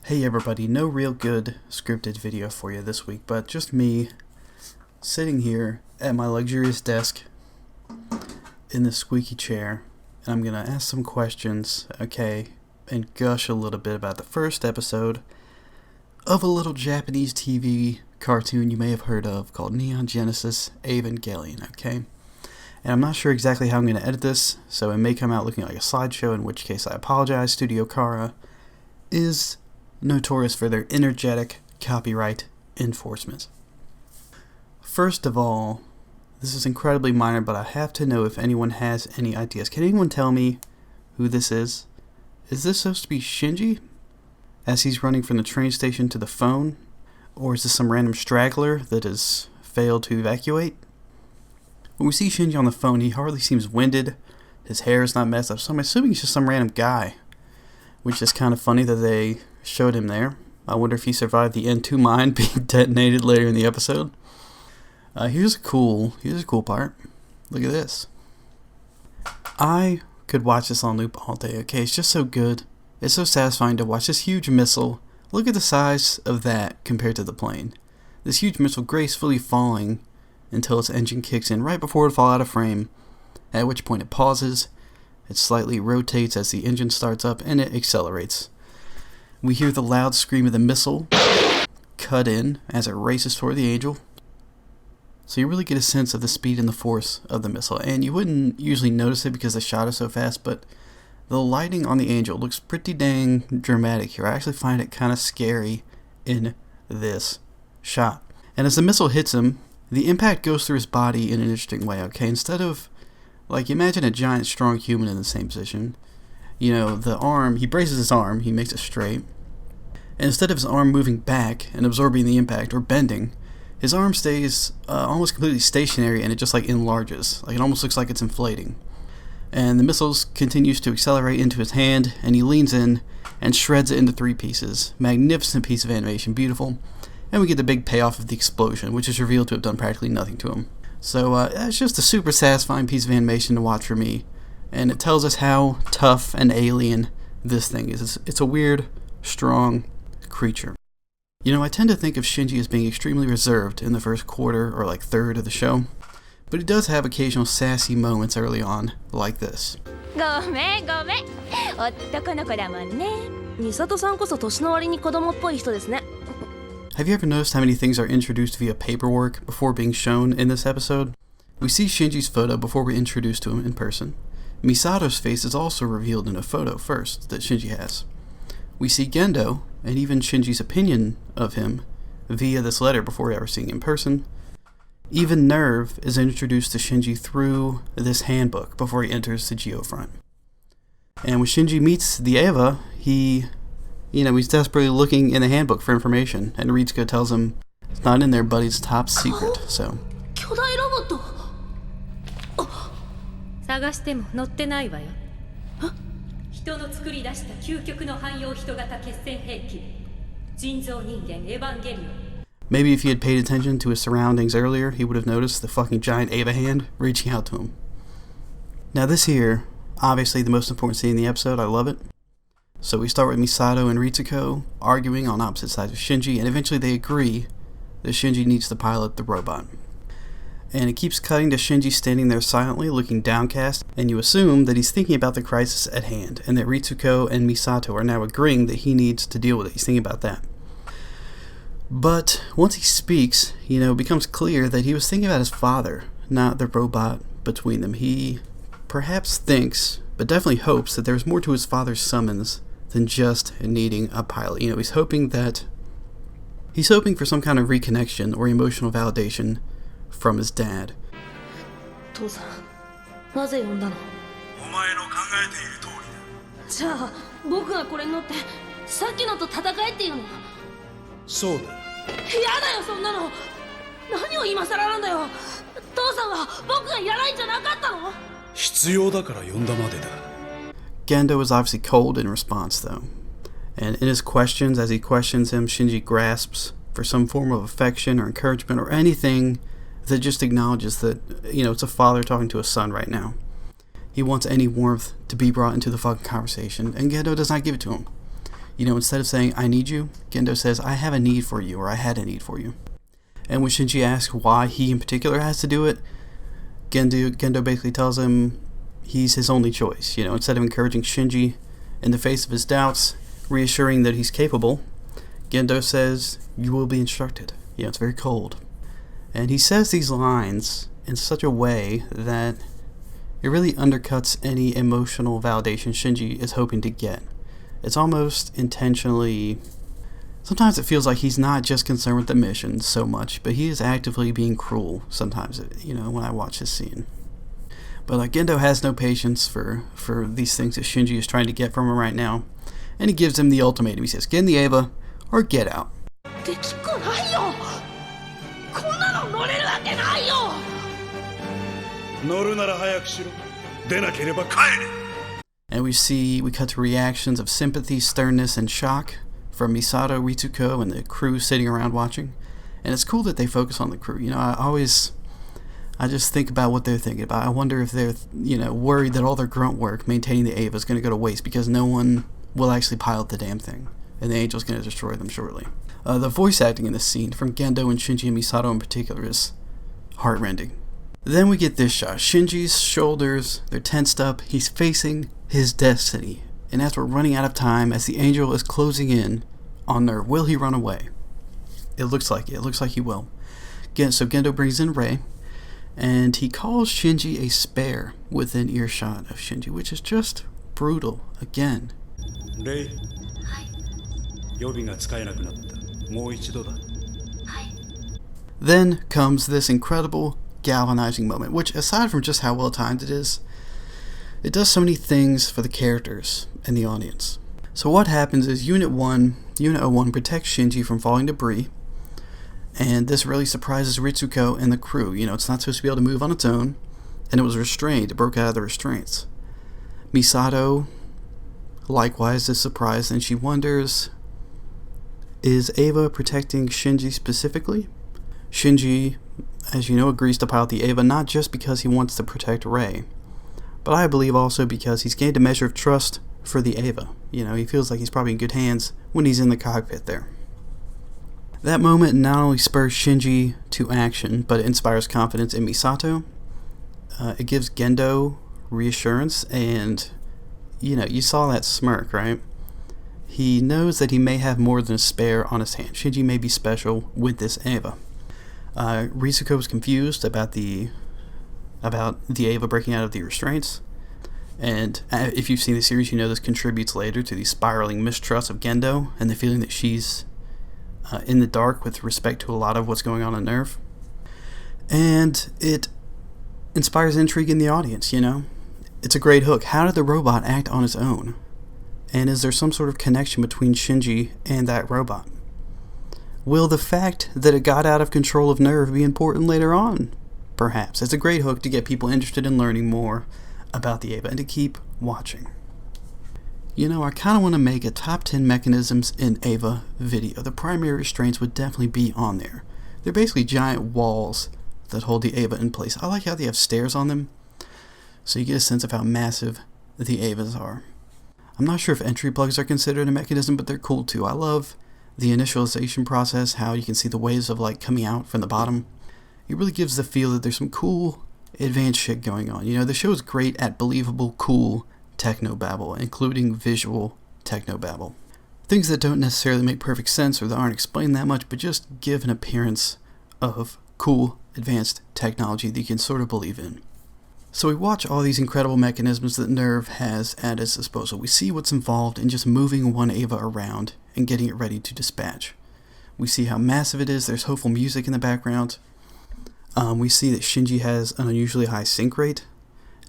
Hey everybody, no real good scripted video for you this week, but just me sitting here at my luxurious desk in this squeaky chair, and I'm gonna ask some questions, okay, and gush a little bit about the first episode of a little Japanese TV cartoon you may have heard of called Neon Genesis Evangelion, okay? And I'm not sure exactly how I'm gonna edit this, so it may come out looking like a slideshow, in which case I apologize. Studio Kara is notorious for their energetic copyright enforcement. First of all, this is incredibly minor, but I have to know if anyone has any ideas. Can anyone tell me who this is? Is this supposed to be Shinji as he's running from the train station to the phone? Or is this some random straggler that has failed to evacuate? When we see Shinji on the phone, he hardly seems winded. His hair is not messed up, so I'm assuming he's just some random guy, which is kind of funny that they showed him there. I wonder if he survived the N2 mine being detonated later in the episode. Here's a cool part. Look at this. I could watch this on loop all day, okay? It's just so good. It's so satisfying to watch this huge missile. Look at the size of that compared to the plane. This huge missile gracefully falling until its engine kicks in right before it falls out of frame, at which point it pauses, it slightly rotates as the engine starts up, and it accelerates. We hear the loud scream of the missile cut in as it races toward the angel. So you really get a sense of the speed and the force of the missile. And you wouldn't usually notice it because the shot is so fast, but the lighting on the angel looks pretty dang dramatic here. I actually find it kind of scary in this shot. And as the missile hits him, the impact goes through his body in an interesting way, okay? Instead of, like, imagine a giant, strong human in the same position. You know, the arm, he braces his arm, he makes it straight. And instead of his arm moving back and absorbing the impact or bending, his arm stays almost completely stationary, and it just like enlarges. Like, it almost looks like it's inflating. And the missile continues to accelerate into his hand, and he leans in and shreds it into 3 pieces. Magnificent piece of animation, beautiful. And we get the big payoff of the explosion, which is revealed to have done practically nothing to him. So it's just a super satisfying piece of animation to watch for me. And it tells us how tough and alien this thing is. It's a weird, strong creature. You know, I tend to think of Shinji as being extremely reserved in the first quarter or like third of the show, but he does have occasional sassy moments early on, like this. Have you ever noticed how many things are introduced via paperwork before being shown in this episode? We see Shinji's photo before we're introduced to him in person. Misato's face is also revealed in a photo first that Shinji has. We see Gendo, and even Shinji's opinion of him, via this letter before ever seeing him in person. Even Nerve is introduced to Shinji through this handbook before he enters the Geofront. And when Shinji meets the Eva, he's desperately looking in the handbook for information, and Ritsuko tells him it's not in there, but it's top secret, so. 探しても載ってないわよ。人の作り出した究極の汎用人型決戦兵器、人造人間エヴァンゲリオン。Maybe if he had paid attention to his surroundings earlier, he would have noticed the fucking giant Eva hand reaching out to him. Now this here, obviously the most important scene in the episode, I love it. So we start with Misato and Ritsuko arguing on opposite sides of Shinji, and eventually they agree that Shinji needs to pilot the robot. And it keeps cutting to Shinji standing there silently, looking downcast, and you assume that he's thinking about the crisis at hand, and that Ritsuko and Misato are now agreeing that he needs to deal with it. He's thinking about that. But once he speaks, it becomes clear that he was thinking about his father, not the robot between them. He perhaps thinks, but definitely hopes, that there's more to his father's summons than just needing a pilot. He's hoping for some kind of reconnection or emotional validation from his dad. Gendo is obviously cold in response, though. And in his questions, as he questions him, Shinji grasps for some form of affection or encouragement or anything that just acknowledges that, it's a father talking to a son right now. He wants any warmth to be brought into the fucking conversation, and Gendo does not give it to him. Instead of saying, I need you, Gendo says, I have a need for you, or I had a need for you. And when Shinji asks why he in particular has to do it, Gendo basically tells him he's his only choice. Instead of encouraging Shinji in the face of his doubts, reassuring that he's capable, Gendo says, you will be instructed. It's very cold. And he says these lines in such a way that it really undercuts any emotional validation Shinji is hoping to get. It's almost intentionally... Sometimes it feels like he's not just concerned with the mission so much, but he is actively being cruel sometimes, when I watch this scene. But Gendo has no patience for these things that Shinji is trying to get from him right now, and he gives him the ultimatum. He says, get in the Eva, or get out. And we cut to reactions of sympathy, sternness, and shock from Misato, Ritsuko, and the crew sitting around watching. And it's cool that they focus on the crew. I just think about what they're thinking about. I wonder if they're, worried that all their grunt work maintaining the Eva is going to go to waste because no one will actually pilot the damn thing, and the Angel's going to destroy them shortly. The voice acting in this scene from Gendo and Shinji and Misato in particular is heartrending. Then we get this shot. Shinji's shoulders, they're tensed up. He's facing his destiny. And as we're running out of time, as the Angel is closing in on Nerve, will he run away? It looks like it. It looks like he will. So Gendo brings in Rei, and he calls Shinji a spare within earshot of Shinji, which is just brutal again. Rei. Then comes this incredible galvanizing moment, which, aside from just how well timed it is, it does so many things for the characters and the audience. So what happens is Unit 01 protects Shinji from falling debris, and this really surprises Ritsuko and the crew. It's not supposed to be able to move on its own, and it was restrained. It broke out of the restraints. Misato, likewise, is surprised, and she wonders, is Eva protecting Shinji specifically? Shinji, as you know, agrees to pilot the Eva not just because he wants to protect Rei, but I believe also because he's gained a measure of trust for the Eva. He feels like he's probably in good hands when he's in the cockpit there. That moment not only spurs Shinji to action, but it inspires confidence in Misato. It gives Gendo reassurance, and, you saw that smirk, right? He knows that he may have more than a spare on his hand. Shinji may be special with this Eva. Ritsuko was confused about the Eva breaking out of the restraints, and if you've seen the series, this contributes later to the spiraling mistrust of Gendo and the feeling that she's in the dark with respect to a lot of what's going on Nerve. And it inspires intrigue in the audience. It's a great hook. How did the robot act on its own? And is there some sort of connection between Shinji and that robot? Will the fact that it got out of control of Nerve be important later on? Perhaps. It's a great hook to get people interested in learning more about the Eva and to keep watching. I kind of want to make a top 10 mechanisms in Eva video. The primary restraints would definitely be on there. They're basically giant walls that hold the Eva in place. I like how they have stairs on them, so you get a sense of how massive the Evas are. I'm not sure if entry plugs are considered a mechanism, but they're cool too. I love the initialization process, how you can see the waves of light coming out from the bottom. It really gives the feel that there's some cool advanced shit going on. The show is great at believable, cool technobabble, including visual technobabble. Things that don't necessarily make perfect sense or that aren't explained that much, but just give an appearance of cool, advanced technology that you can sort of believe in. So we watch all these incredible mechanisms that Nerve has at its disposal. We see what's involved in just moving one Eva around and getting it ready to dispatch. We see how massive it is. There's hopeful music in the background. We see that Shinji has an unusually high sync rate.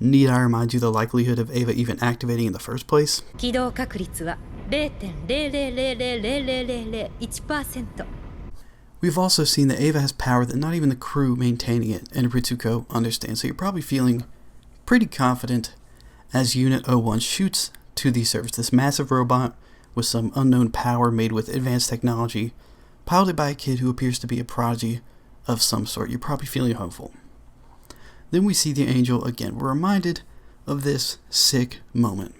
Need I remind you the likelihood of Eva even activating in the first place? 起動確率は 0.0000001%. We've also seen that Eva has power that not even the crew maintaining it and Ritsuko understand, so you're probably feeling pretty confident as Unit 01 shoots to the surface. This massive robot with some unknown power made with advanced technology, piloted by a kid who appears to be a prodigy of some sort. You're probably feeling hopeful. Then we see the Angel again. We're reminded of this sick moment.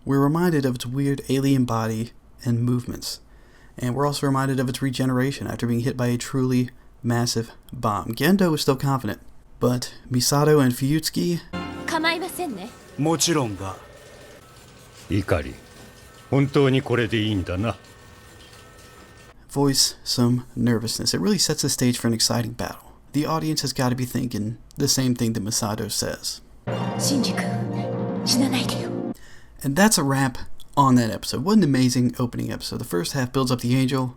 we're reminded of its weird alien body and movements. And we're also reminded of its regeneration after being hit by a truly massive bomb. Gendo is still confident, but Misato and Fuyutsuki... 構いませんね。もちろんだ。怒り、本当にこれでいいんだな。 voice some nervousness. It really sets the stage for an exciting battle. The audience has got to be thinking the same thing that Misato says. シンジ君、死なないでよ。 And that's a wrap on that episode. What an amazing opening episode. The first half builds up the Angel,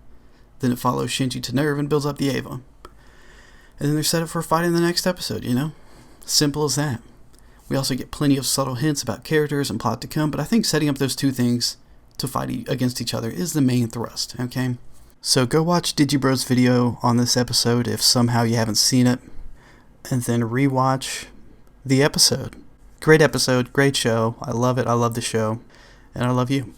then it follows Shinji to Nerve and builds up the Ava. And then they're set up for a fight in the next episode, you know? Simple as that. We also get plenty of subtle hints about characters and plot to come, but I think setting up those two things to fight against each other is the main thrust, okay? So go watch Digibro's video on this episode if somehow you haven't seen it, and then rewatch the episode. Great episode, great show. I love it. I love the show. And I love you.